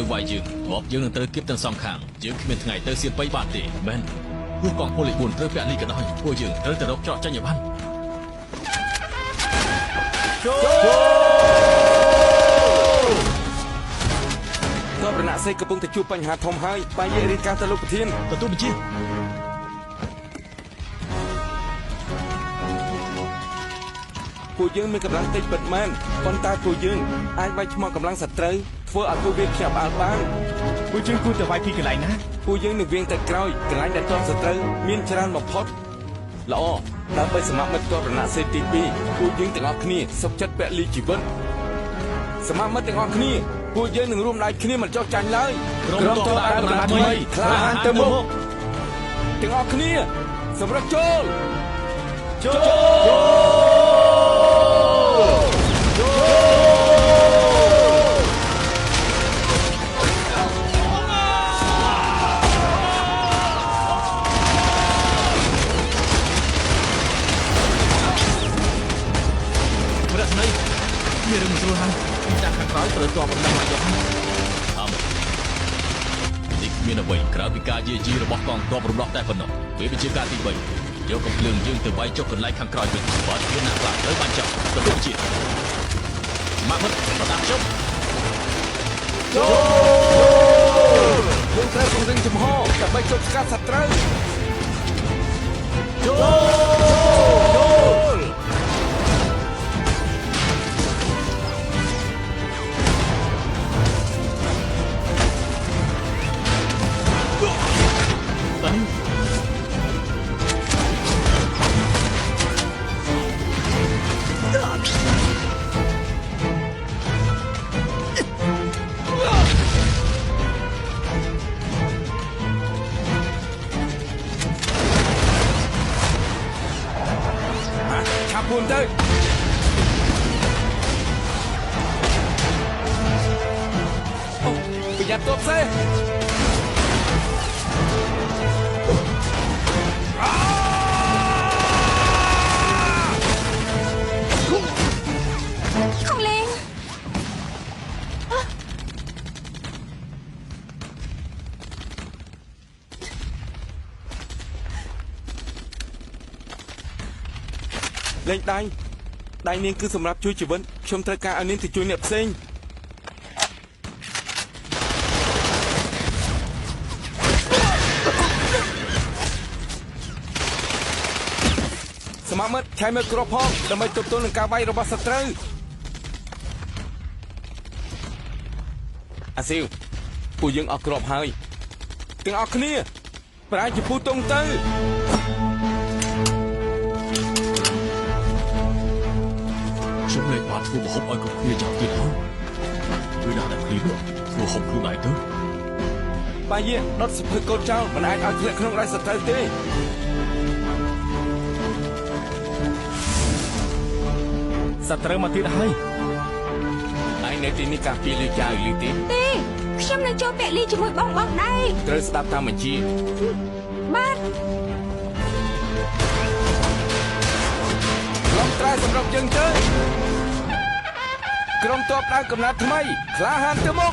ត្រូវវាយយើងបបយើងនឹងត្រូវគៀបទាំងសងខាងយើងគ្មានថ្ងៃទៅសៀន3បានទេមែនព្រោះកងពលលេខ4ត្រូវពាក់លីក៏ដោយពួកយើងត្រូវទៅរកច្រកចាញ់ឲ្យបានទ័ពរណសិរ្សកំពុងតែជួបបញ្ហាធំហើយបាយយាយរាយការណ៍ទៅលោកប្រធានទទួលបញ្ជាពួកយើងមានកម្លាំងតិចពិតមែនប៉ុន្តែពួកយើងអាចវាយឆ្មក់កម្លាំងសត្រូវធ្វើឲ្យពួកវាខ្ញាប់ផ្អើលបានពួកយើងគួរតែវាយពីកន្លែងណាពួកយើងនឹងវាងទៅក្រោយកន្លែងដែលទ័ពសត្រូវមានច្រើនបំផុតល្អដើម្បីសមាមិត្តទ័ពរណសិរ្សទី2ពួកយើងទាំងអស់គ្នាសុខចិត្តពលីជីវិតសមាមិត្តទាំងអស់គ្នាពួកយើងនឹងរួមដៃគ្នាមិនចុះចាញ់ឡើយក្រុមទ័ពដើរកំណត់ថ្មីក្លាហានទៅមុខទាំងអស់គ្នាសម្រាប់ចូលមានរឿងស្រួលហើយจากខាងក្រោយត្រូវជាប់បណ្ដាមកយកនេះគ្មានអ្វីក្រៅពីការយាយីរបស់កងទ័ពរំដោះតែប៉ុណ្ណោះវាជាការទី3យកកំភ្លើងយើងទៅវាយចុះកន្លែងខាងក្រោយវិញបើមានអ្នកខ្លះត្រូវបានចាប់ទៅដូចជាមកមិត្តបដាខ្ញុំយើងត្រូវពង្រឹងចំហដើម្បីជប់ស្កាត់សត្រូវពួនទៅប្រយ័ត្នទប់សេខំលេងលេងដៃនាងគឺសម្រាប់ជួយជីវិតខ្ញុំត្រូវការឲ្យនាងទៅជួយអ្នកផ្សេងសមាមិត្តឆៃមើលគ្រាប់ផងដើម្បីទប់ទល់នឹងការវាយរបស់សត្រូវអាស៊ីវពួកយើងអស់គ្រាប់ហើយទាំងអស់គ្នាប្រាជ្ញពូតុងទៅខ្ញុំលែងបានធ្វើម្ហូបឲ្យគ្រប់គ្នាចាំទៀតហើយគឺដាក់តែគ្នាធ្វើហូបខ្លួនឯងទៅបាយយាដុតសិភើកូនចោលមិនអាចឲ្យធ្លាក់ក្នុងដៃសត្រូវទេសត្រូវមកទៀតហើយឯងនៅទីនេះការពារលឺចៅលឺទេខ្ញុំនឹងចូលពលីជាមួយបងដែរត្រូវស្ដាប់តាមបញ្ជាបាទឡងត្រែសម្រាប់យើងទៅក្រុមទ័ពដើរកំណត់ថ្មីក្លាហានទៅមុខ